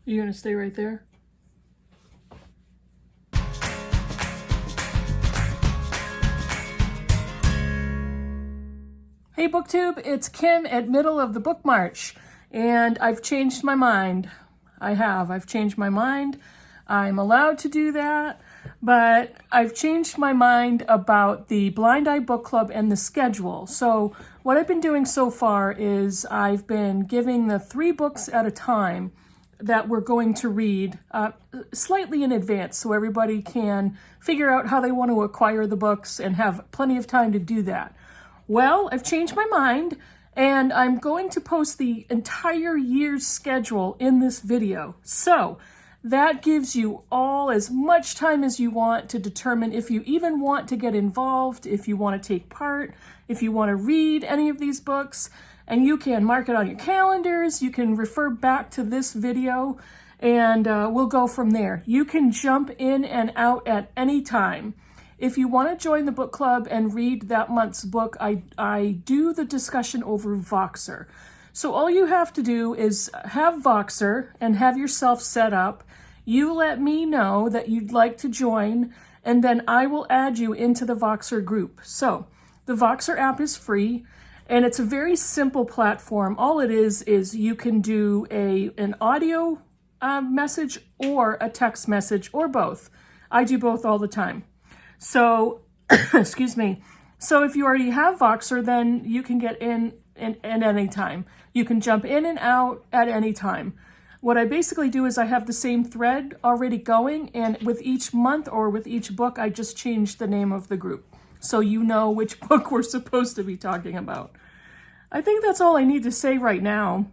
You gonna stay right there? Hey BookTube, it's Kim at Middle of the Book March, and I've changed my mind. I've changed my mind. I'm allowed to do that, but I've changed my mind about the Blind Eye Book Club and the schedule. So what I've been doing so far is I've been giving the 3 books at a time that we're going to read slightly in advance so everybody can figure out how they want to acquire the books and have plenty of time to do that. Well, I've changed my mind and I'm going to post the entire year's schedule in this video. So that gives you all as much time as you want to determine if you even want to get involved, if you want to take part, if you want to read any of these books. And you can mark it on your calendars, you can refer back to this video, and we'll go from there. You can jump in and out at any time. If you want to join the book club and read that month's book, I do the discussion over Voxer. So all you have to do is have Voxer and have yourself set up. You let me know that you'd like to join, and then I will add you into the Voxer group. So the Voxer app is free, and it's a very simple platform. All it is you can do an audio message or a text message or both. I do both all the time. So, excuse me. So if you already have Voxer, then you can get in at any time. You can jump in and out at any time. What I basically do is I have the same thread already going, and with each month or with each book, I just change the name of the group, so you know which book we're supposed to be talking about. I think that's all I need to say right now.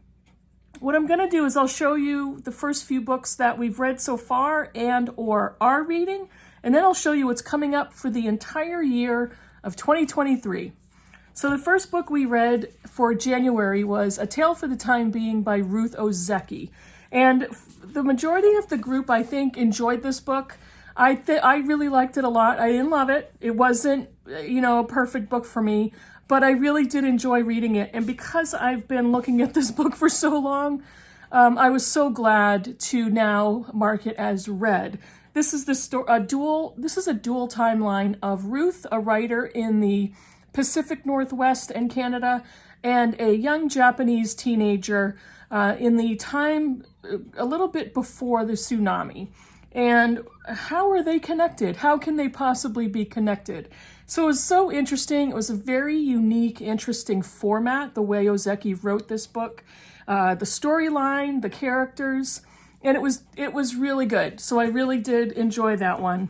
What I'm going to do is I'll show you the first few books that we've read so far and or are reading, and then I'll show you what's coming up for the entire year of 2023. So the first book we read for January was A Tale for the Time Being by Ruth Ozeki. And the majority of the group, I think, enjoyed this book. I really liked it a lot. I didn't love it. It wasn't, a perfect book for me, but I really did enjoy reading it. And because I've been looking at this book for so long, I was so glad to now mark it as read. This is a dual timeline of Ruth, a writer in the Pacific Northwest and Canada, and a young Japanese teenager in the time a little bit before the tsunami. And how are they connected? How can they possibly be connected? So it was so interesting. It was a very unique, interesting format, the way Ozeki wrote this book, the storyline, the characters, and it was really good. So I really did enjoy that one.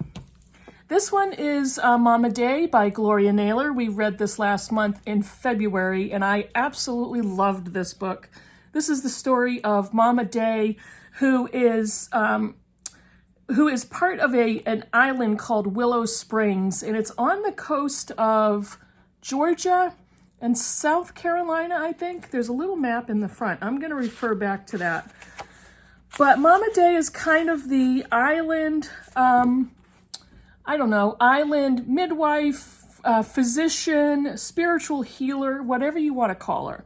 This one is Mama Day by Gloria Naylor. We read this last month in February, and I absolutely loved this book. This is the story of Mama Day, who is part of an island called Willow Springs, and it's on the coast of Georgia and South Carolina, I think. There's a little map in the front. I'm going to refer back to that. But Mama Day is kind of the island, island midwife, physician, spiritual healer, whatever you want to call her.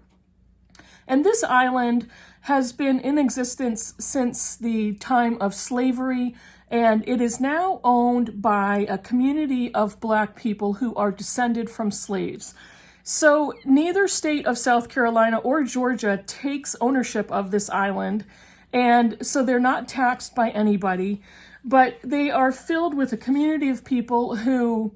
And this island has been in existence since the time of slavery, and it is now owned by a community of Black people who are descended from slaves. So neither state of South Carolina or Georgia takes ownership of this island, and so they're not taxed by anybody, but they are filled with a community of people who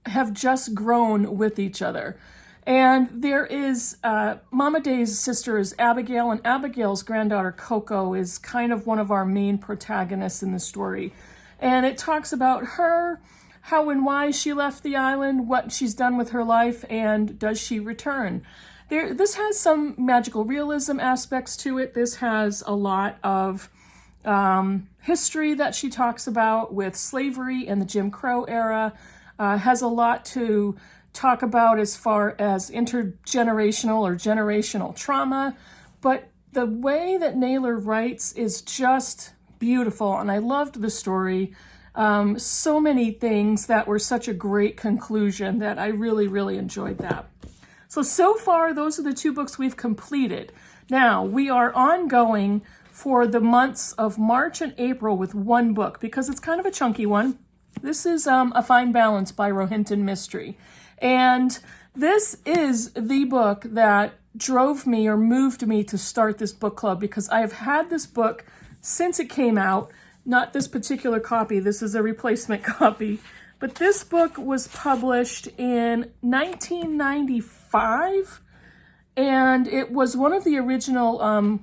have just grown with each other. And there is, Mama Day's sister is Abigail, and Abigail's granddaughter Coco is kind of one of our main protagonists in the story. And it talks about her, how and why she left the island, what she's done with her life, and does she return. This has some magical realism aspects to it. This has a lot of history that she talks about with slavery and the Jim Crow era. Has a lot to talk about as far as intergenerational or generational trauma, but the way that Naylor writes is just beautiful, and I loved the story. So many things that were such a great conclusion that I really, really enjoyed that. So far, those are the 2 books we've completed. Now, we are ongoing for the months of March and April with one book because it's kind of a chunky one. This is A Fine Balance by Rohinton Mystery. And this is the book that drove me or moved me to start this book club because I have had this book since it came out. Not this particular copy, this is a replacement copy. But this book was published in 1995, and it was one of the original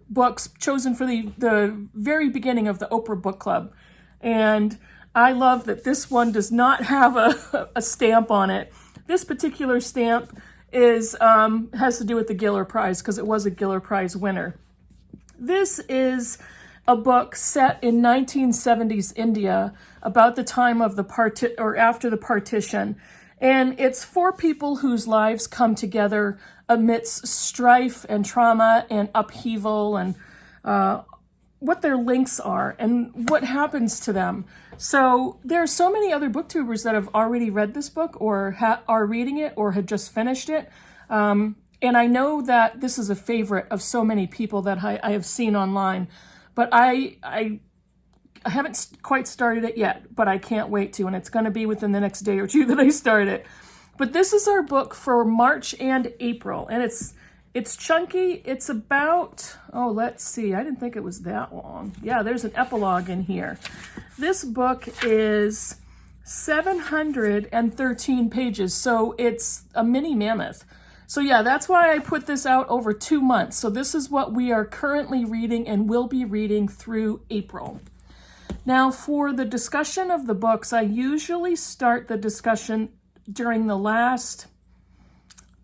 books chosen for the very beginning of the Oprah Book Club. And I love that this one does not have a stamp on it. This particular stamp is has to do with the Giller Prize because it was a Giller Prize winner. This is a book set in 1970s India about the time of after the partition. And it's for people whose lives come together amidst strife and trauma and upheaval and what their links are and what happens to them. So there are so many other booktubers that have already read this book or are reading it or had just finished it. And I know that this is a favorite of so many people that I have seen online. But I haven't quite started it yet, but I can't wait to, and it's going to be within the next day or two that I start it. But this is our book for March and April, and it's chunky. It's about, let's see, I didn't think it was that long. Yeah, there's an epilogue in here. This book is 713 pages, so it's a mini mammoth. So yeah, that's why I put this out over 2 months. So this is what we are currently reading and will be reading through April. Now for the discussion of the books, I usually start the discussion during the last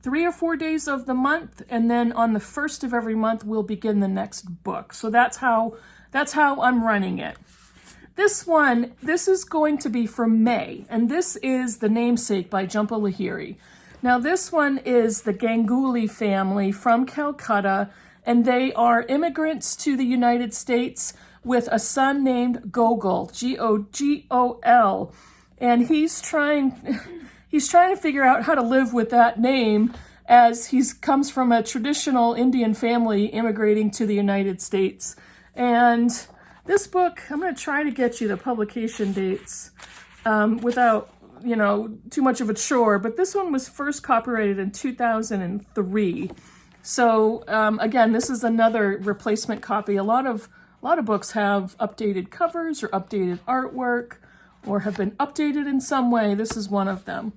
3 or 4 days of the month. And then on the first of every month, we'll begin the next book. So that's how I'm running it. This is going to be for May. And this is The Namesake by Jhumpa Lahiri. Now, this one is the Ganguly family from Calcutta, and they are immigrants to the United States with a son named Gogol, Gogol, and he's trying to figure out how to live with that name as he comes from a traditional Indian family immigrating to the United States. And this book, I'm going to try to get you the publication dates without too much of a chore, but this one was first copyrighted in 2003. So again, this is another replacement copy. A lot of books have updated covers or updated artwork or have been updated in some way. This is one of them.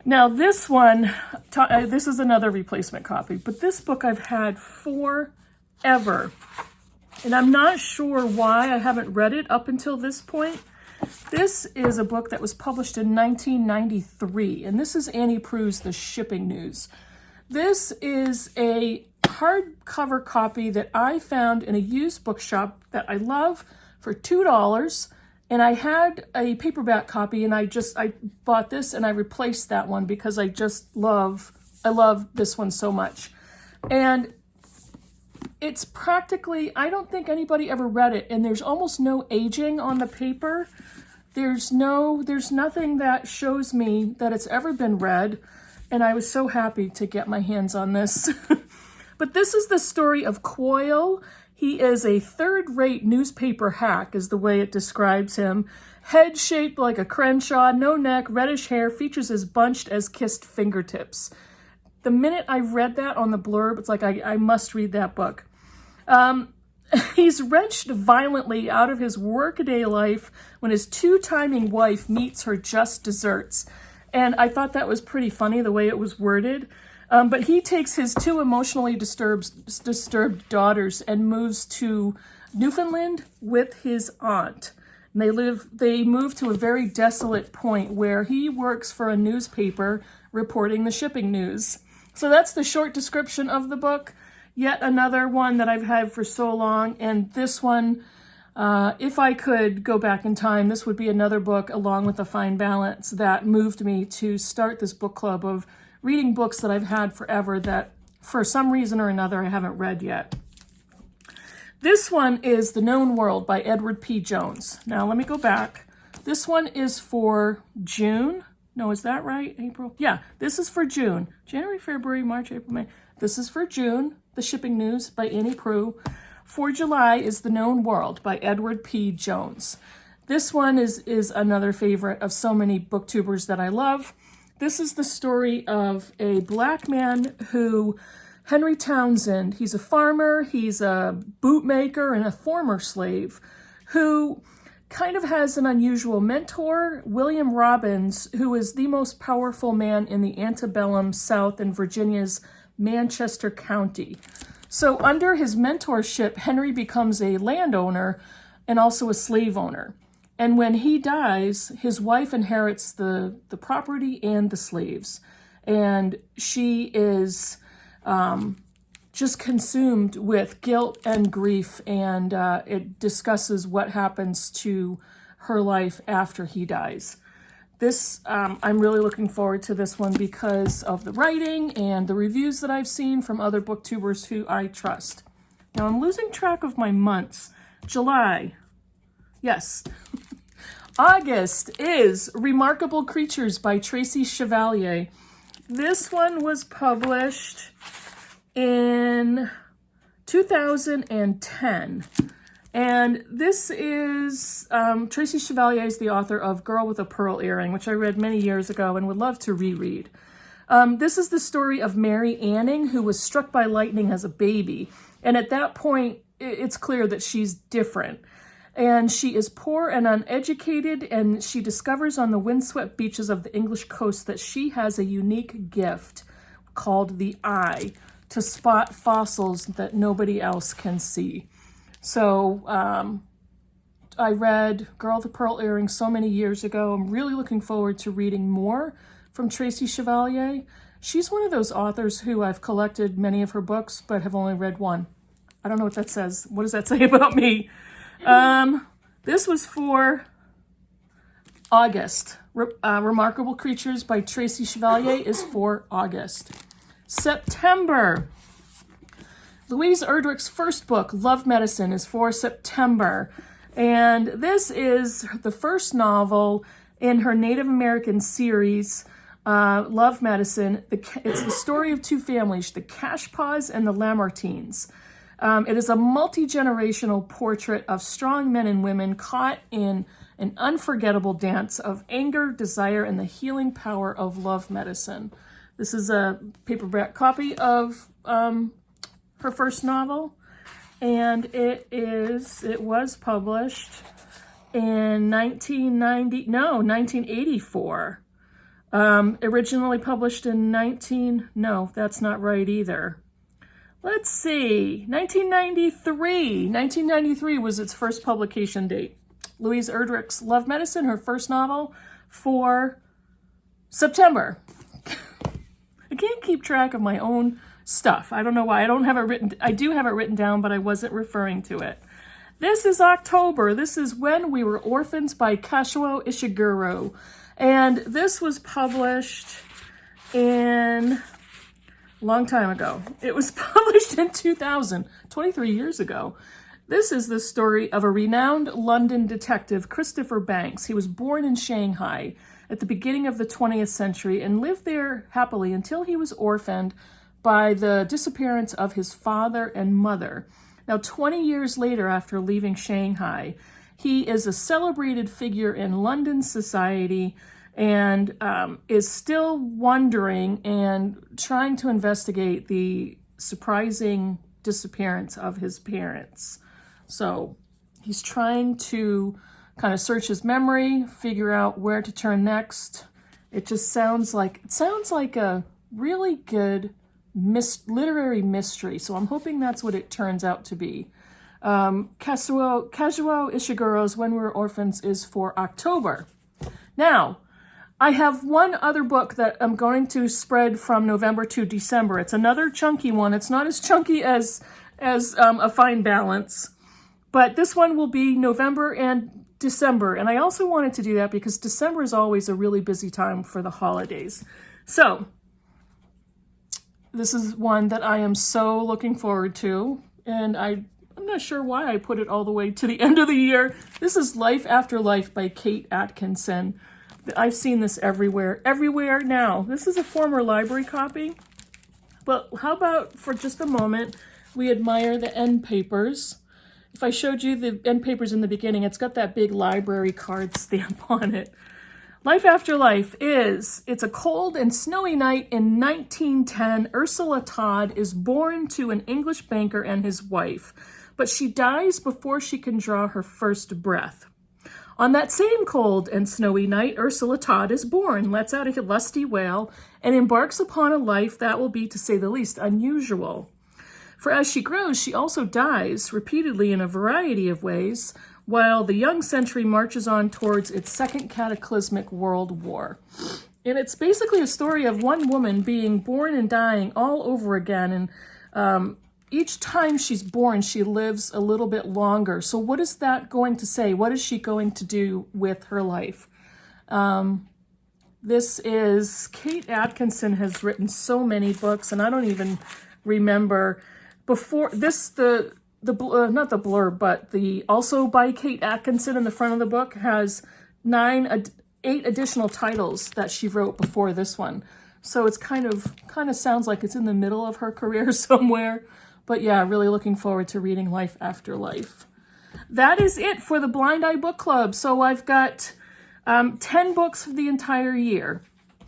Now this one, this is another replacement copy, but this book I've had forever. And I'm not sure why I haven't read it up until this point. This is a book that was published in 1993, and this is Annie Proulx's The Shipping News. This is a hardcover copy that I found in a used bookshop that I love for $2, and I had a paperback copy, and I bought this and I replaced that one because I love this one so much. And it's practically, I don't think anybody ever read it, and there's almost no aging on the paper. There's nothing that shows me that it's ever been read, and I was so happy to get my hands on this. But this is the story of Quoyle. He is a third-rate newspaper hack, is the way it describes him. Head shaped like a Crenshaw, no neck, reddish hair, features as bunched as kissed fingertips. The minute I read that on the blurb, it's like I must read that book. He's wrenched violently out of his workaday life when his two-timing wife meets her just desserts. And I thought that was pretty funny, the way it was worded. But he takes his two emotionally disturbed daughters and moves to Newfoundland with his aunt. And they move to a very desolate point where he works for a newspaper reporting the shipping news. So that's the short description of the book. Yet another one that I've had for so long. And this one, if I could go back in time, this would be another book along with A Fine Balance that moved me to start this book club of reading books that I've had forever that for some reason or another I haven't read yet. This one is The Known World by Edward P. Jones. Now let me go back. This one is for June. No, is that right? April? Yeah, this is for June. January, February, March, April, May. This is for June. The Shipping News by Annie Proulx. For July is The Known World by Edward P. Jones. This one is another favorite of so many booktubers that I love. This is the story of a black man who, Henry Townsend, he's a farmer, he's a bootmaker, and a former slave, who kind of has an unusual mentor, William Robbins, who is the most powerful man in the antebellum South in Virginia's Manchester County. So under his mentorship, Henry becomes a landowner and also a slave owner. And when he dies, his wife inherits the property and the slaves. And she is just consumed with guilt and grief, and it discusses what happens to her life after he dies. This, I'm really looking forward to this one because of the writing and the reviews that I've seen from other booktubers who I trust. Now I'm losing track of my months. July, yes. August is Remarkable Creatures by Tracy Chevalier. This one was published in 2010. And this is, Tracy Chevalier is the author of Girl with a Pearl Earring, which I read many years ago and would love to reread. This is the story of Mary Anning, who was struck by lightning as a baby. And at that point, it's clear that she's different. And she is poor and uneducated, and she discovers on the windswept beaches of the English coast that she has a unique gift called the eye to spot fossils that nobody else can see. So I read Girl with the Pearl Earring so many years ago. I'm really looking forward to reading more from Tracy Chevalier. She's one of those authors who I've collected many of her books, but have only read one. I don't know what that says. What does that say about me? This was for August. Remarkable Creatures by Tracy Chevalier is for August. September. Louise Erdrich's first book, Love Medicine, is for September. And this is the first novel in her Native American series, Love Medicine. It's the story of two families, the Cashpaws and the Lamartines. It is a multi-generational portrait of strong men and women caught in an unforgettable dance of anger, desire, and the healing power of love medicine. This is a paperback copy of her first novel, and it was published in 1984. Originally published in no, that's not right either. Let's see, 1993. 1993 was its first publication date. Louise Erdrich's Love Medicine, her first novel, for September. I can't keep track of my own stuff. I don't know why. I don't have it written. I do have it written down, but I wasn't referring to it. This is October. This is When We Were Orphans by Kazuo Ishiguro. And this was published in a long time ago. It was published in 2000, 23 years ago. This is the story of a renowned London detective, Christopher Banks. He was born in Shanghai at the beginning of the 20th century and lived there happily until he was orphaned by the disappearance of his father and mother. Now, 20 years later, after leaving Shanghai, he is a celebrated figure in London society and is still wondering and trying to investigate the surprising disappearance of his parents. So he's trying to kind of search his memory, figure out where to turn next. It sounds like a really good literary mystery. So I'm hoping that's what it turns out to be. Kazuo Ishiguro's When We Were Orphans is for October. Now, I have one other book that I'm going to spread from November to December. It's another chunky one. It's not as chunky as A Fine Balance, but this one will be November and December. And I also wanted to do that because December is always a really busy time for the holidays. So this is one that I am so looking forward to, and I'm not sure why I put it all the way to the end of the year. This is Life After Life by Kate Atkinson. I've seen this everywhere now. This is a former library copy, but how about for just a moment, we admire the end papers. If I showed you the end papers in the beginning, it's got that big library card stamp on it. Life After Life it's a cold and snowy night in 1910. Ursula Todd is born to an English banker and his wife, but she dies before she can draw her first breath. On that same cold and snowy night, Ursula Todd is born, lets out a lusty wail, and embarks upon a life that will be, to say the least, unusual. For as she grows, she also dies, repeatedly in a variety of ways, while the young century marches on towards its second cataclysmic world war. And it's basically a story of one woman being born and dying all over again, and each time she's born, she lives a little bit longer. So what is that going to say? What is she going to do with her life? This is, Kate Atkinson has written so many books, and I don't even remember before this, not the blurb, but the also by Kate Atkinson in the front of the book has 8 additional titles that she wrote before this one. So it's kind of sounds like it's in the middle of her career somewhere. But yeah, really looking forward to reading Life After Life. That is it for the Blind Eye Book Club. So I've got 10 books for the entire year.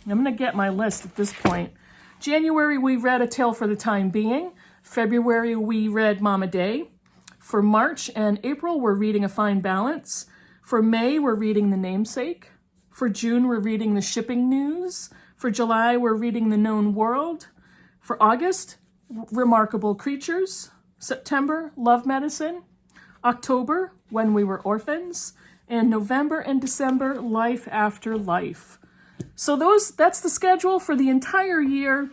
I'm going to get my list at this point. January, we read A Tale for the Time Being. February, we read Mama Day. For March and April, we're reading A Fine Balance. For May, we're reading The Namesake. For June, we're reading The Shipping News. For July, we're reading The Known World. For August, Remarkable Creatures. September, Love Medicine. October, When We Were Orphans. And November and December, Life After Life. So that's the schedule for the entire year.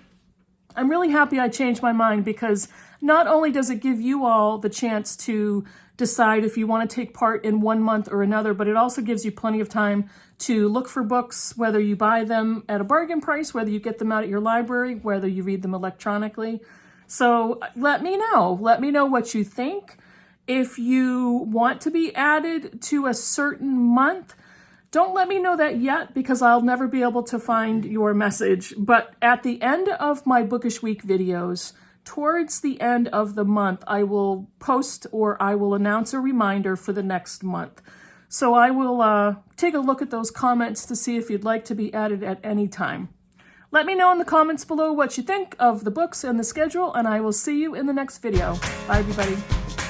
I'm really happy I changed my mind, because not only does it give you all the chance to decide if you want to take part in one month or another, but it also gives you plenty of time to look for books, whether you buy them at a bargain price, whether you get them out at your library, whether you read them electronically. So let me know. Let me know what you think. If you want to be added to a certain month, don't let me know that yet, because I'll never be able to find your message. But at the end of my Bookish Week videos, towards the end of the month, I will post or I will announce a reminder for the next month. So I will take a look at those comments to see if you'd like to be added at any time. Let me know in the comments below what you think of the books and the schedule, and I will see you in the next video. Bye, everybody.